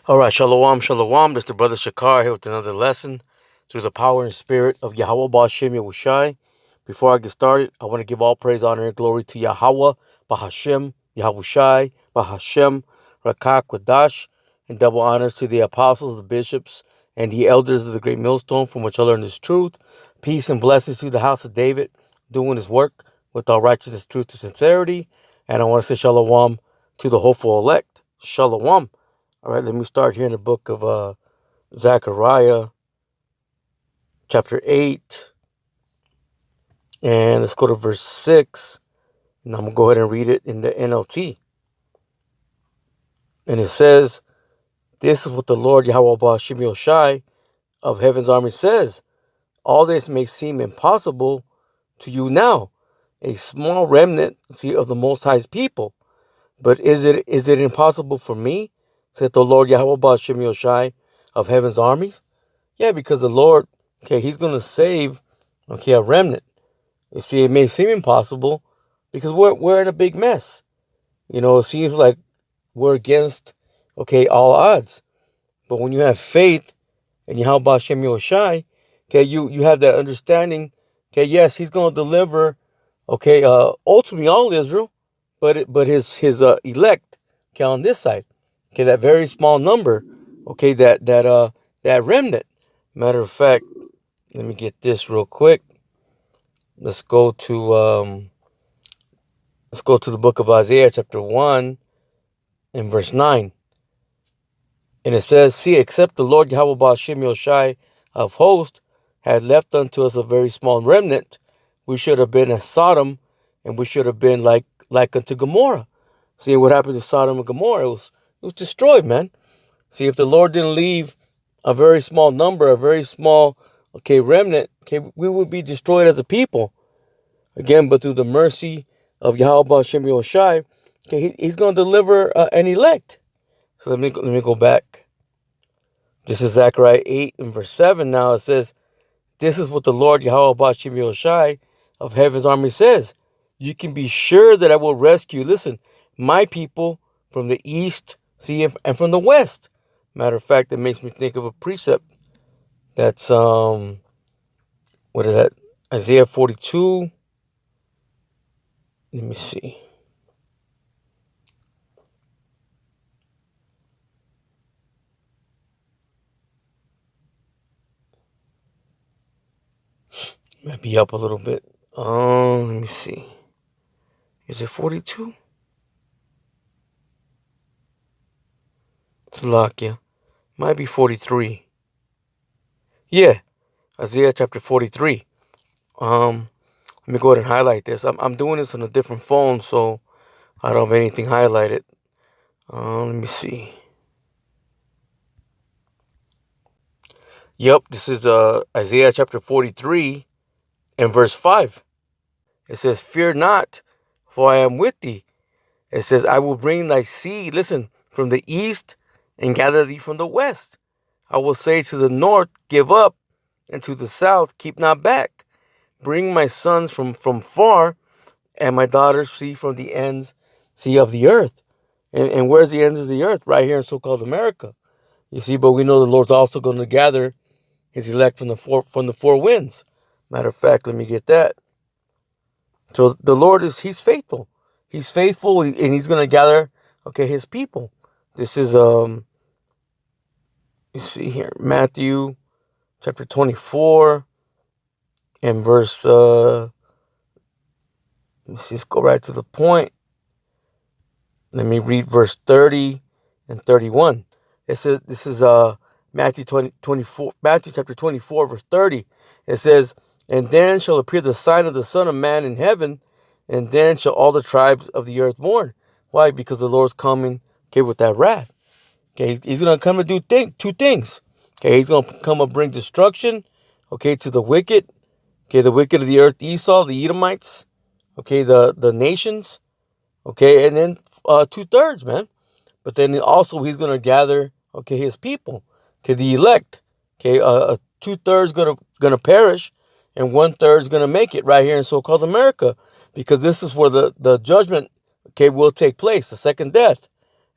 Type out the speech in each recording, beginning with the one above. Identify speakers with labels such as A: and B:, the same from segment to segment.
A: All right, shalom, shalom. This is the brother Shakar here with another lesson through the power and spirit of Yahweh Ba'Shem Yahushai. Before I get started, I want to give all praise, honor, and glory to Yahweh Ba'Hashem Yahushai Ba'Hashem Rakak Quadash, and double honors to the apostles, the bishops, and the elders of the great millstone from which I learned this truth. Peace and blessings to the house of David, doing his work with all righteousness, truth, and sincerity. And I want to say shalom to the hopeful elect. Shalom. All right, let me start here in the book of Zechariah, chapter 8. And let's go to verse 6. And I'm going to go ahead and read it in the NLT. And it says, "This is what the Lord Yahweh Ba'Shem Yahushai of heaven's army says. All this may seem impossible to you now, a small remnant, of the Most High's people. But is it impossible for me, said the Lord Yahweh Ba'Shem Yahushai of heaven's armies?" Yeah, because the Lord, he's going to save, a remnant. You see, it may seem impossible because we're in a big mess. It seems like we're against, all odds. But when you have faith in Yahweh Ba'Shem Yahushai, you have that understanding, yes, he's going to deliver, ultimately all Israel, but his elect, on this side, that very small number, that remnant. Matter of fact, let me get this real quick. Let's go to the book of Isaiah, chapter 1, and verse 9. And it says, "See, except the Lord Yahweh Ba'Shem Yahushai of hosts had left unto us a very small remnant, we should have been as Sodom, and we should have been like unto Gomorrah." See what happened to Sodom and Gomorrah? It was destroyed, man. See, if the Lord didn't leave a very small number, a very small, remnant, we would be destroyed as a people. Again, but through the mercy of Yahweh Ba'Shem Yahushai, he's going to deliver an elect. So let me go back. This is Zechariah 8 and verse 7. Now it says, "This is what the Lord Yahweh Ba'Shem Yahushai of heaven's army says. You can be sure that I will rescue, listen, my people from the east, and from the west." Matter of fact, it makes me think of a precept. That's, what is that? Isaiah 42. Let me see. Might be up a little bit. Let me see. Is it 42? Slovakia. Might be 43. Yeah, Isaiah chapter 43. Let me go ahead and highlight this. I'm doing this on a different phone, so I don't have anything highlighted. Let me see. Yep, this is Isaiah chapter 43 and verse 5. It says, "Fear not, for I am with thee." It says, "I will bring thy seed, listen, from the east, and gather thee from the west. I will say to the north, give up, and to the south, keep not back. Bring my sons from far, and my daughters from the ends, of the earth." And where's the ends of the earth? Right here in so-called America. You see, but we know the Lord's also going to gather his elect from the four winds. Matter of fact, let me get that. So the Lord he's faithful. He's faithful, and he's going to gather, his people. This is, you see here, Matthew chapter 24 and verse, let's go right to the point. Let me read verse 30 and 31. It says, this is Matthew chapter 24, verse 30. It says, "And then shall appear the sign of the Son of Man in heaven, and then shall all the tribes of the earth mourn." Why? Because the Lord's coming, with that wrath. He's going to come to do two things. He's going to come and bring destruction, to the wicked. The wicked of the earth, Esau, the Edomites, the nations, and then 2/3, man. But then also he's going to gather, his people, the elect. 2/3 gonna perish, and 1/3 is gonna make it right here in so-called America, because this is where the judgment, will take place, the second death.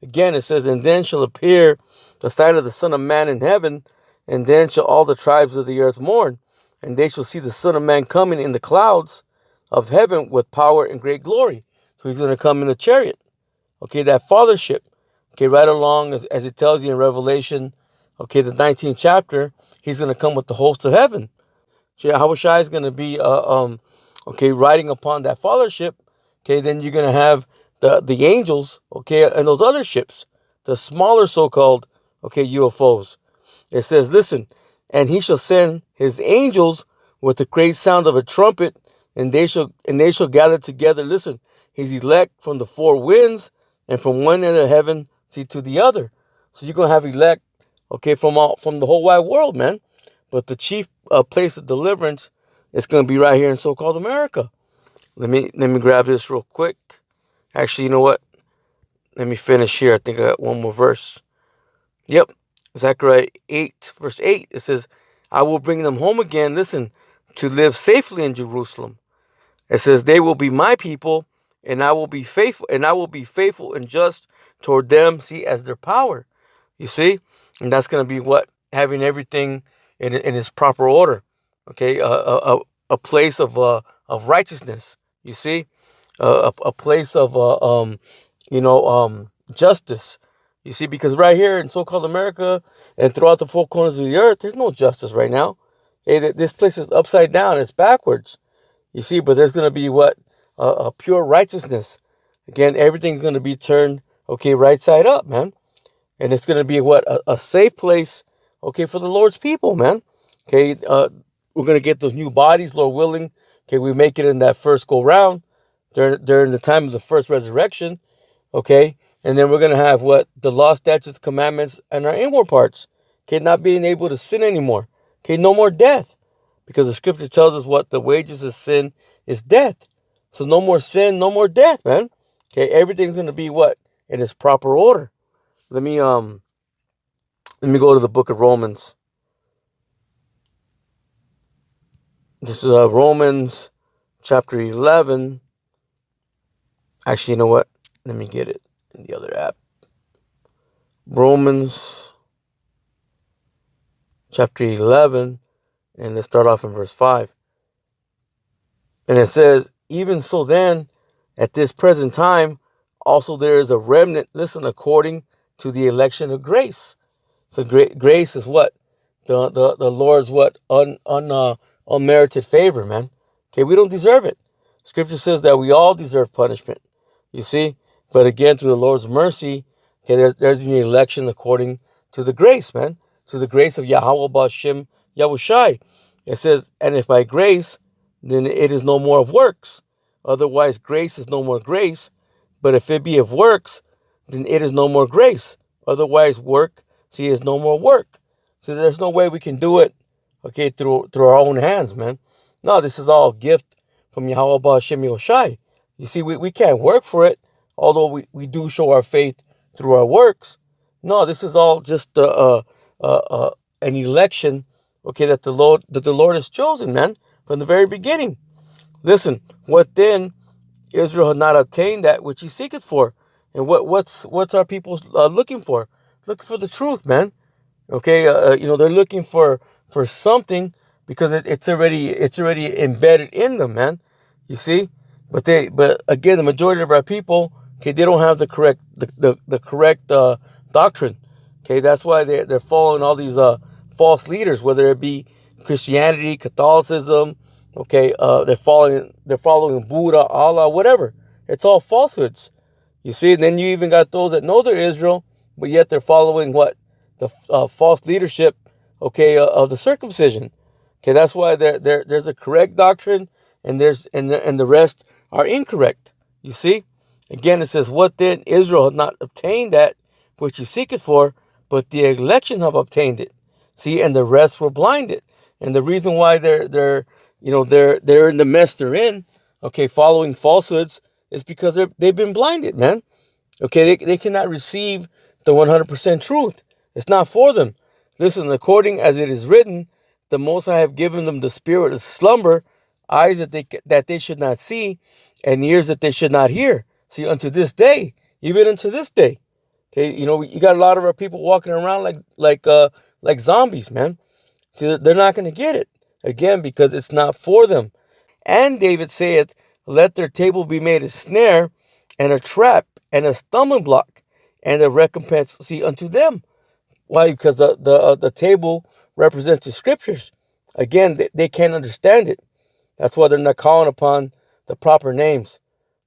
A: Again, it says, and then shall appear the sight of the Son of Man in heaven, and then shall all the tribes of the earth mourn, and they shall see the Son of Man coming in the clouds of heaven with power and great glory. So he's going to come in the chariot. Okay, that fathership. Okay, right along as it tells you in Revelation, okay, the 19th chapter, he's going to come with the host of heaven. So Yahushua is going to be, okay, riding upon that fathership. Okay, then you're going to have the angels, okay, and those other ships, the smaller so-called, okay, UFOs. It says, listen, and he shall send his angels with the great sound of a trumpet, and they shall gather together, listen, his elect from the four winds and from one end of heaven, see, to the other. So you're going to have elect, okay, from the whole wide world, man. But the chief place of deliverance is going to be right here in so-called America. Let me grab this real quick. Actually, you know what? Let me finish here. I think I got one more verse. Yep. Zechariah 8, verse 8. It says, I will bring them home again, listen, to live safely in Jerusalem. It says, they will be my people, and I will be faithful, and just toward them, see, as their power. You see? And that's going to be what? Having everything in its proper order. Okay? A place of righteousness. You see? A place of justice. You see, because right here in so-called America and throughout the four corners of the earth, there's no justice right now. Hey, this place is upside down. It's backwards. You see, but there's going to be what? A pure righteousness. Again, everything's going to be turned, okay, right side up, man. And it's going to be what? A safe place, okay, for the Lord's people, man. Okay, we're going to get those new bodies, Lord willing. Okay, we make it in that first go round during the time of the first resurrection. Okay, and then we're going to have what? The law, statutes, commandments, and our inward parts. Okay, not being able to sin anymore. Okay, no more death. Because the scripture tells us what? The wages of sin is death. So no more sin, no more death, man. Okay, everything's going to be what? In its proper order. Let me go to the book of Romans. This is Romans chapter 11. Actually, you know what? Let me get it in the other app. Romans chapter 11, and let's start off in verse 5. And it says, even so then, at this present time, also there is a remnant, listen, according to the election of grace. So grace is what? The Lord's what? Unmerited favor, man. Okay, we don't deserve it. Scripture says that we all deserve punishment. You see? But again, through the Lord's mercy, okay, there's an election according to the grace, man. To the grace of Yahweh B'Shem Yahushai. It says, and if by grace, then it is no more of works. Otherwise, grace is no more grace. But if it be of works, then it is no more grace. Otherwise, work, see, is no more work. So there's no way we can do it, okay, through our own hands, man. No, this is all a gift from Yahweh B'Shem Yahushai. You see, we can't work for it, although we do show our faith through our works. No, this is all just an election, okay, that the Lord has chosen, man, from the very beginning. Listen, what then? Israel had not obtained that which he seeketh for. And what's our people looking for? Looking for the truth, man. Okay, they're looking for something because it's already embedded in them, man. You see, but again, the majority of our people, okay, they don't have the correct doctrine. Okay, that's why they're following all these false leaders, whether it be Christianity, Catholicism. Okay, they're following Buddha, Allah, whatever. It's all falsehoods. You see, and then you even got those that know they're Israel, but yet they're following what? The false leadership, okay, of the circumcision. Okay, that's why there's a correct doctrine, and the rest are incorrect. You see, again, it says, "What then? Israel hath not obtained that which he seeketh for, but the election have obtained it." See, and the rest were blinded. And the reason why they're in the mess they're in, okay, following falsehoods, is because they've been blinded, man. Okay, they cannot receive the 100% truth. It's not for them. Listen, according as it is written, the Most High have given them the spirit of slumber, eyes that they should not see, and ears that they should not hear. See, unto this day, even unto this day. Okay, you got a lot of our people walking around like zombies, man. See, they're not going to get it again because it's not for them. And David saith, "Let their table be made a snare, and a trap, and a stumbling block, and a recompense see unto them." Why? Because the table represents the scriptures. Again, they can't understand it. That's why they're not calling upon the proper names.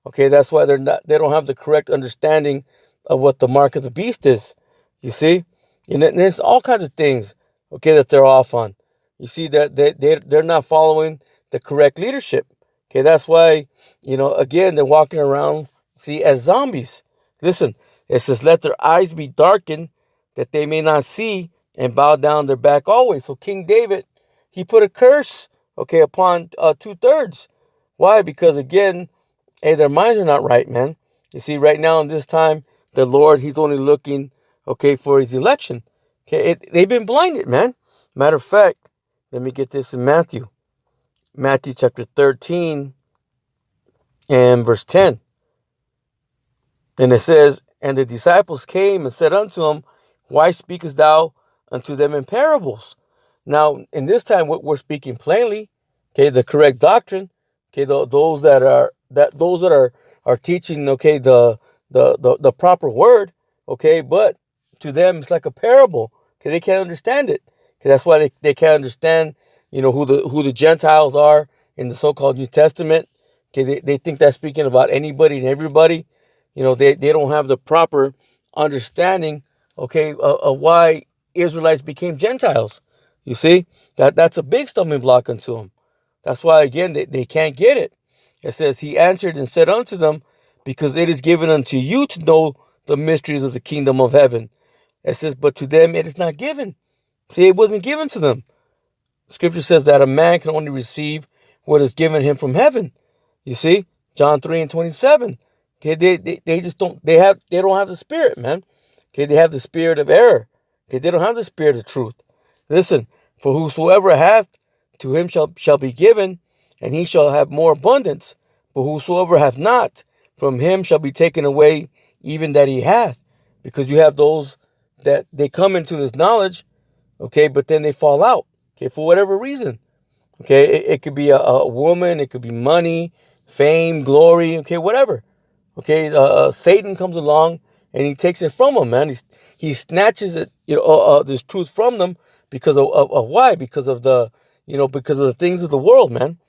A: Okay, that's why they don't have the correct understanding of what the mark of the beast is. You see? And there's all kinds of things, okay, that they're off on. You see that they're not following the correct leadership. Okay, that's why, again, they're walking around, see, as zombies. Listen, it says, "Let their eyes be darkened, that they may not see, and bow down their back always." So King David, he put a curse, okay, upon 2/3. Why? Because again, hey, their minds are not right, man. You see, right now in this time, the Lord, He's only looking, okay, for His election. Okay, they've been blinded, man. Matter of fact, let me get this in Matthew chapter 13 and verse 10. And it says, "And the disciples came and said unto him, Why speakest thou unto them in parables?" Now, in this time, we're speaking plainly, okay, the correct doctrine, okay, those that are teaching, okay, the proper word, okay, but to them it's like a parable, okay, they can't understand it, okay, that's why they can't understand, who the Gentiles are in the so-called New Testament, okay, they think that's speaking about anybody and everybody, they don't have the proper understanding, okay, of why Israelites became Gentiles. You see, that's a big stumbling block unto them. That's why, again, they can't get it. It says, "He answered and said unto them, Because it is given unto you to know the mysteries of the kingdom of heaven." It says, "But to them it is not given." See, it wasn't given to them. Scripture says that a man can only receive what is given him from heaven. You see, John 3 and 27. Okay, they just don't have the spirit, man. Okay, they have the spirit of error. Okay, they don't have the spirit of truth. Listen, "For whosoever hath, to him shall be given, and he shall have more abundance. But whosoever hath not, from him shall be taken away even that he hath." Because you have those that they come into this knowledge, okay, but then they fall out, okay, for whatever reason. Okay, it could be a woman, it could be money, fame, glory, okay, whatever. Okay, Satan comes along and he takes it from them, man. He snatches it, this truth from them because of why? Because of the things of the world, man.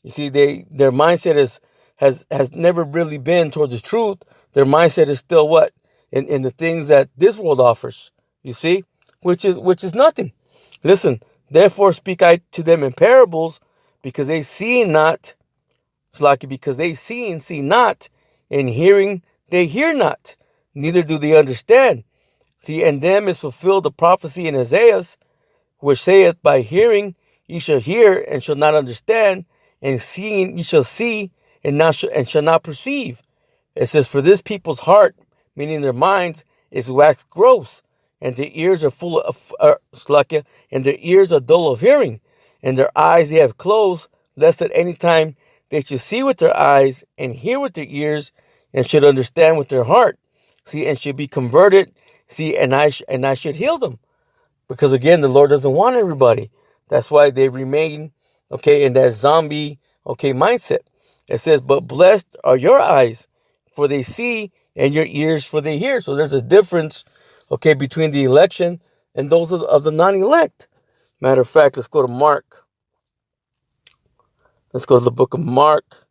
A: You see, their mindset has never really been towards the truth. Their mindset is still what in the things that this world offers. You see, which is nothing. Listen, "Therefore speak I to them in parables, because they see not." It's like, because they see not, and hearing they hear not, neither do they understand. See, and them is fulfilled the prophecy in Isaiah, which saith, "By hearing ye shall hear, and shall not understand, and seeing ye shall see, and shall not perceive." It says, "For this people's heart," meaning their minds, "is waxed gross, and their ears are full of slakia, and their ears are dull of hearing, and their eyes they have closed, lest at any time they should see with their eyes, and hear with their ears, and should understand with their heart, see, and should be converted, see, and I should heal them." Because again, the Lord doesn't want everybody. That's why they remain, okay, in that zombie, okay, mindset. It says, "But blessed are your eyes, for they see, and your ears, for they hear." So there's a difference, okay, between the election and those of the non-elect. Matter of fact, let's go to Mark. Let's go to the book of Mark,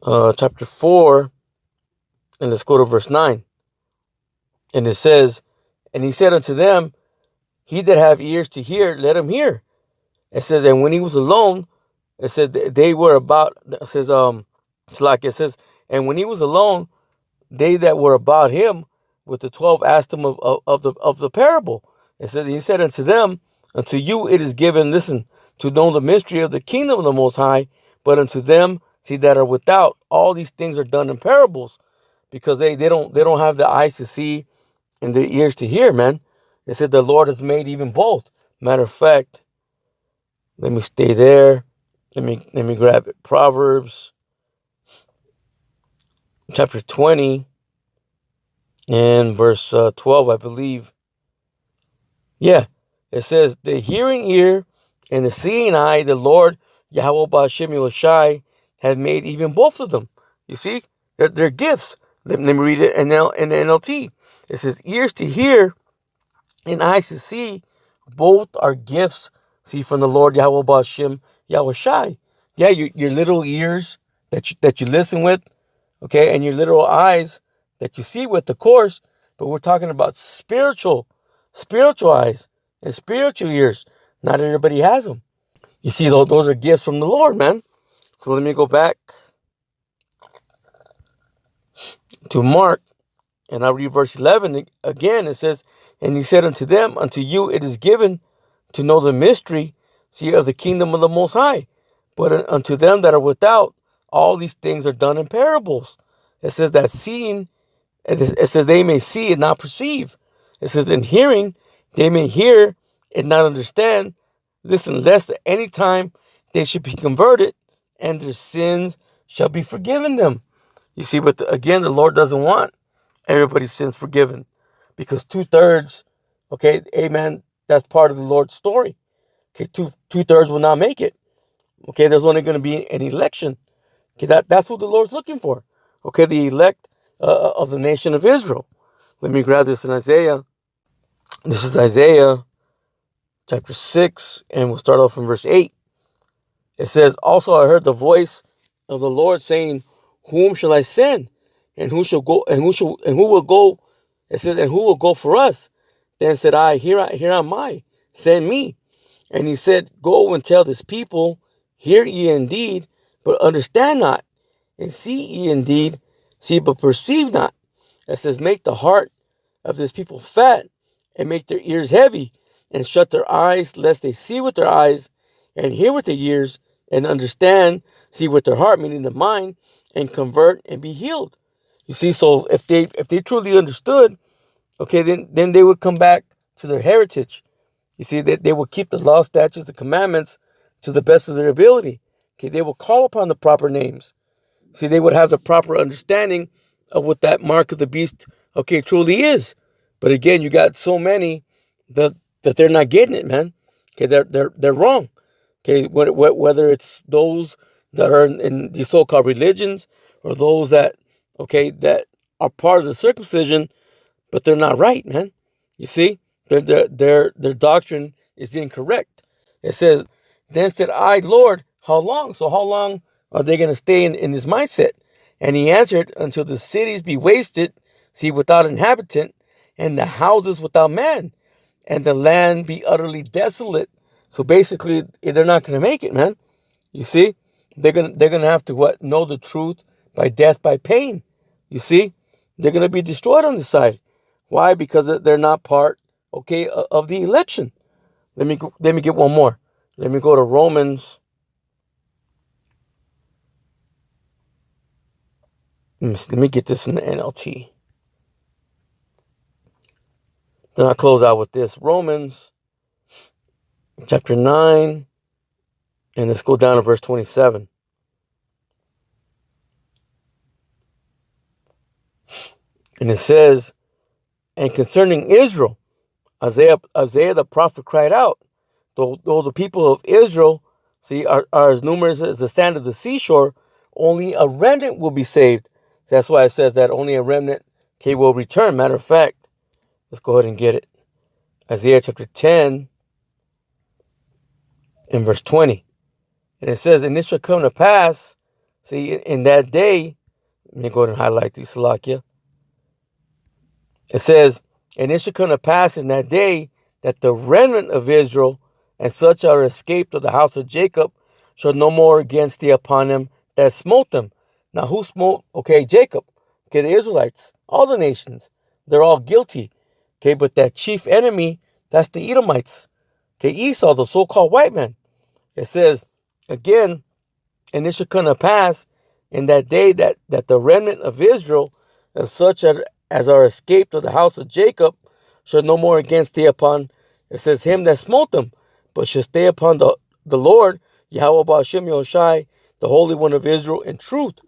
A: chapter 4, and let's go to verse 9. And it says, "And he said unto them, He that have ears to hear, let him hear." It says, "And when he was alone," it says, "they were about," it says, it's like it says, "And when he was alone, they that were about him with the 12 asked him of the parable." It says, "He said unto them, Unto you it is given, listen, to know the mystery of the kingdom of the Most High, but unto them, see, that are without, all these things are done in parables." Because they don't have the eyes to see and the ears to hear, man. It said the Lord has made even both. Matter of fact, let me stay there. Let me grab it. Proverbs chapter 20 in verse 12, I believe. Yeah, it says, the hearing ear and the seeing eye, the Lord Yahweh Ba'Shem Yoshai have made even both of them. You see, they're gifts. Let me read it in the NLT. It says, ears to hear and eyes to see, both are gifts. See, from the Lord Yahweh Ba'Shem Yahushai. Yeah, your little ears that you listen with, okay, and your little eyes that you see with, of course. But we're talking about spiritual eyes and spiritual ears. Not everybody has them. You see, those are gifts from the Lord, man. So let me go back to Mark, and I'll read verse 11 again. It says, and he said unto them, unto you it is given to know the mystery, see, of the kingdom of the Most High. But unto them that are without, all these things are done in parables. It says that seeing, it says they may see and not perceive. It says in hearing, they may hear and not understand. Listen, lest at any time they should be converted, and their sins shall be forgiven them. You see, but again, the Lord doesn't want everybody's sins forgiven, because 2/3, okay, amen, that's part of the Lord's story. Okay, two-thirds will not make it. Okay, there's only going to be an election. Okay, that's what the Lord's looking for. Okay, the elect of the nation of Israel. Let me grab this in Isaiah. This is Isaiah chapter 6, and we'll start off in verse 8. It says, also I heard the voice of the Lord saying, whom shall I send? And who shall go? And who will go? It says, and who will go for us? Then said I, here am I, send me. And he said, go and tell this people, hear ye indeed, but understand not, and see ye indeed, see but perceive not. It says, make the heart of this people fat, and make their ears heavy, and shut their eyes, lest they see with their eyes, and hear with their ears, and understand, see with their heart, meaning the mind, and convert and be healed. You see, so if they truly understood, okay, then they would come back to their heritage. You see, they will keep the law, statutes, the commandments to the best of their ability. Okay, they will call upon the proper names. See, they would have the proper understanding of what that mark of the beast, okay, truly is. But again, you got so many that they're not getting it, man. Okay, they're wrong. Okay, whether it's those that are in these so-called religions, or those that, okay, that are part of the circumcision, but they're not right, man. You see, their doctrine is incorrect. It says, then said I, Lord, how long? So how long are they going to stay in this mindset? And he answered, until the cities be wasted, see, without inhabitant, and the houses without man, and the land be utterly desolate. So basically, they're not going to make it, man. You see, they're gonna have to what? Know the truth by death, by pain. You see, they're gonna be destroyed on this side. Why? Because they're not part, okay, of the election. Let me get one more. Let me go to Romans. Let me get this in the NLT. Then I'll close out with this. Romans chapter 9, and let's go down to verse 27. And it says, and concerning Israel, Isaiah the prophet cried out, though the people of Israel, see, are as numerous as the sand of the seashore, only a remnant will be saved. So that's why it says that only a remnant, okay, will return. Matter of fact, let's go ahead and get it. Isaiah chapter 10 and verse 20. And it says, and it shall come to pass, see, in that day, let me go ahead and highlight these, Salakia. It says, and it shall come to pass in that day that the remnant of Israel and such are escaped of the house of Jacob shall no more again stay upon them that smote them. Now who smote? Okay, Jacob. Okay, the Israelites, all the nations, they're all guilty. Okay, but that chief enemy, that's the Edomites. Okay, Esau, the so-called white man. It says, again, and it shall come to pass in that day that the remnant of Israel and such as are escaped of the house of Jacob shall no more again stay upon, it says, him that smote them, but shall stay upon the Lord, Yahweh Ba'Shem Yoshai, the Holy One of Israel, in truth.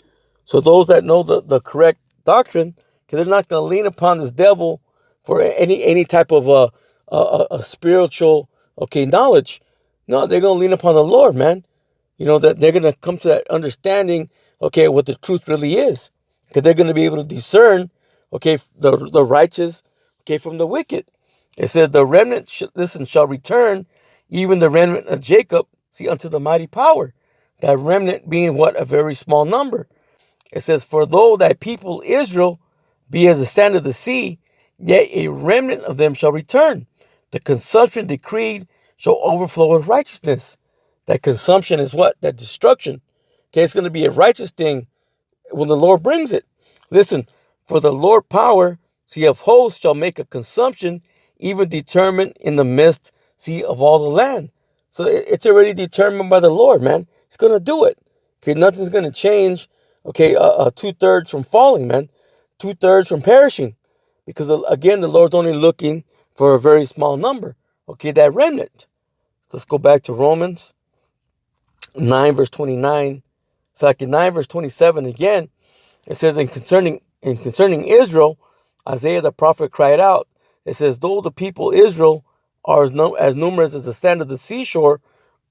A: So those that know the correct doctrine, Because they're not going to lean upon this devil for any type of a spiritual, knowledge. No, they're going to lean upon the Lord, man. That they're going to come to that understanding, what the truth really is. Because they're going to be able to discern, the righteous, from the wicked. It says the remnant, shall return, even the remnant of Jacob, see, unto the mighty power. That remnant being what? A very small number. It says, for though thy people Israel be as the sand of the sea, yet a remnant of them shall return. The consumption decreed shall overflow with righteousness. That consumption is what? That destruction. It's going to be a righteous thing when the Lord brings it. Listen, for the Lord power, of hosts shall make a consumption, even determined in the midst, of all the land. So it's already determined by the Lord, man. He's going to do it. Nothing's going to change. 2/3 from falling, man. 2/3 from perishing. Because again, the Lord's only looking for a very small number. That remnant. Let's go back to Romans 9 verse 29. So 9 verse 27 again. It says, in concerning Israel, Isaiah the prophet cried out. It says, though the people Israel are as numerous as the sand of the seashore,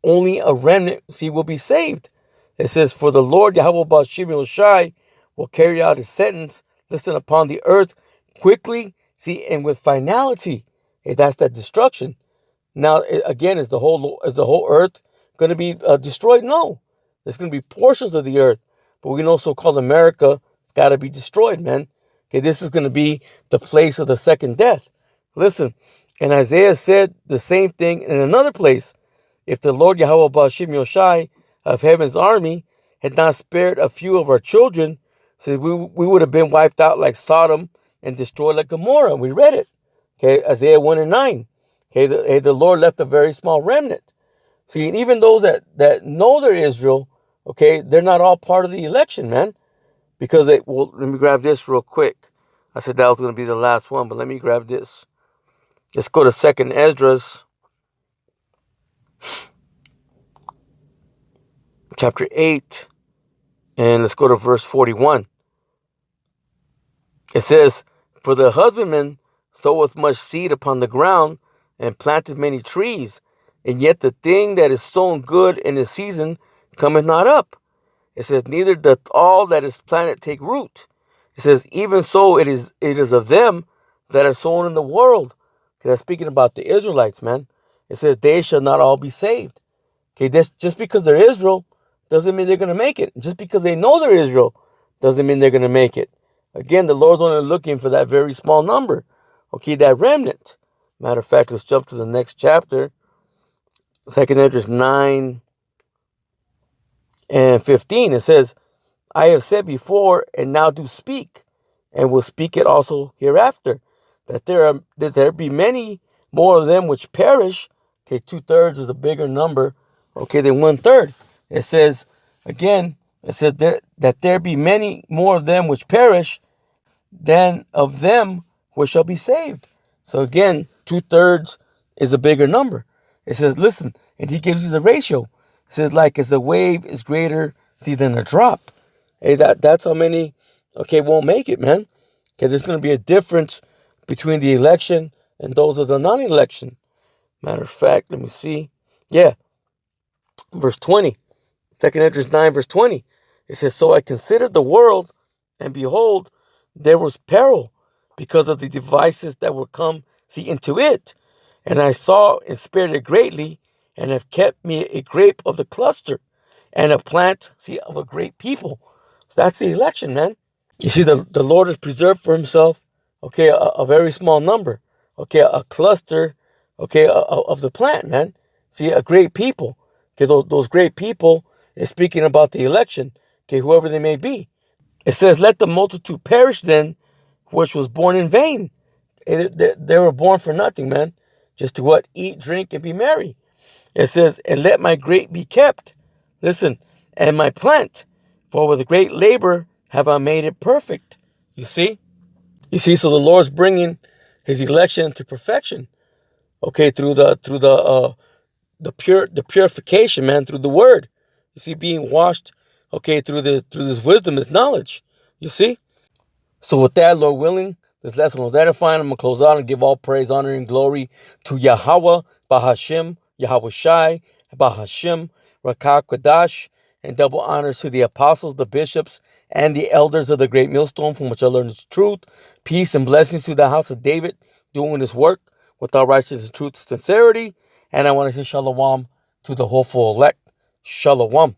A: only a remnant, will be saved. It says, for the Lord Yahweh Shimei Shai will carry out his sentence, upon the earth quickly, and with finality. That's that destruction. Now, again, is the whole earth going to be destroyed? No. There's going to be portions of the earth. But we can also call America, it's got to be destroyed, man. This is going to be the place of the second death. Listen, and Isaiah said the same thing in another place. If the Lord Yahweh Shimei Shai of heaven's army had not spared a few of our children, so we would have been wiped out like Sodom and destroyed like Gomorrah. We read it. Isaiah 1 and 9. The Lord left a very small remnant. See, and even those that know they're Israel, they're not all part of the election, man. Because let me grab this real quick. I said that was going to be the last one, but let me grab this. Let's go to 2nd Esdras, chapter 8, and let's go to verse 41. It says, for the husbandman soweth much seed upon the ground, and planteth many trees, and yet the thing that is sown good in the season cometh not up. It says, neither doth all that is planted take root. It says, even so it is of them that are sown in the world. That's speaking about the Israelites, man. It says, they shall not all be saved. Just because they're Israel doesn't mean they're going to make it. Just because they know they're Israel doesn't mean they're going to make it. Again, the Lord's only looking for that very small number. That remnant. Matter of fact, let's jump to the next chapter. 2nd Esdras 9 and 15. It says, I have said before, and now do speak, and will speak it also hereafter, that there be many more of them which perish. 2/3 is a bigger number, than 1/3. It says, again, that there be many more of them which perish than of them which shall be saved. So again, 2/3 is a bigger number. It says, listen, and he gives you the ratio. It says, like as a wave is greater, than a drop. That's how many, won't make it, man. There's going to be a difference between the election and those of the non-election. Matter of fact, let me see. Yeah. Verse 20. 2nd Esdras 9, verse 20. It says, so I considered the world, and behold, there was peril because of the devices that were come, into it. And I saw and spared it greatly, and have kept me a grape of the cluster, and a plant, of a great people. So that's the election, man. You see, the Lord has preserved for himself, a very small number, a cluster, of the plant, man. See, a great people. Those great people is speaking about the election, whoever they may be. It says, let the multitude perish then, which was born in vain. They were born for nothing, man. Just to what? Eat, drink, and be merry. It says, and let my grape be kept. Listen, and my plant, for with great labor have I made it perfect. You see? So the Lord's bringing his election to perfection. Through the purification, man, through the word. You see, being washed, through this wisdom, this knowledge. You see? So with that, Lord willing, this lesson was edifying. I'm going to close out and give all praise, honor, and glory to Yahweh, Bahashim, Yahweh Shai, Bahashim, Rakah Kodash, and double honors to the apostles, the bishops, and the elders of the great millstone from which I learned the truth. Peace and blessings to the house of David doing this work with all righteousness, truth, sincerity. And I want to say shalom to the hopeful elect. Shalom.